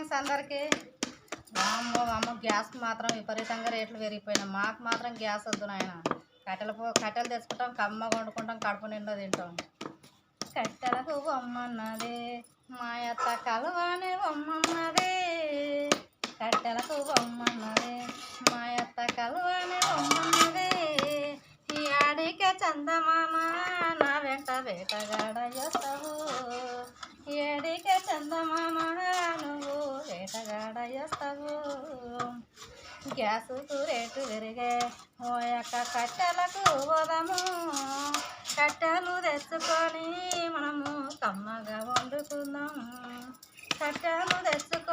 Friends అందరికీ. అమ్మ gas మాత్రం విపరీతంగా రేట్లు పెరిగిపోయినాయి. మాకు మాత్రం గ్యాస్ వద్దు నాయన. కట్టెలు తెచ్చుకుంటాం, కమ్మగా వండుకుంటాం, కడుపు నిండా తింటాం. కట్టెలకు బొమ్మన్నదే మా అత్త కలవానే బొమ్మన్నదే, కట్టెలకు బొమ్మన్నదే మా అత్త కలవానే బొమ్మన్నదే. ఈ ఆడికే చందమామ నా వెంట వేటగాడ చేస్తావు, ఏడికే చందమామ నువ్వు వేటగాడ చేస్తావు. గ్యాసుకు రేటు పెరిగే ఓ యొక్క కట్టెలకు పోదాము, కట్టెలు తెచ్చుకొని మనము కమ్మగా వండుకుందాం, కట్టెలు తెచ్చుకొని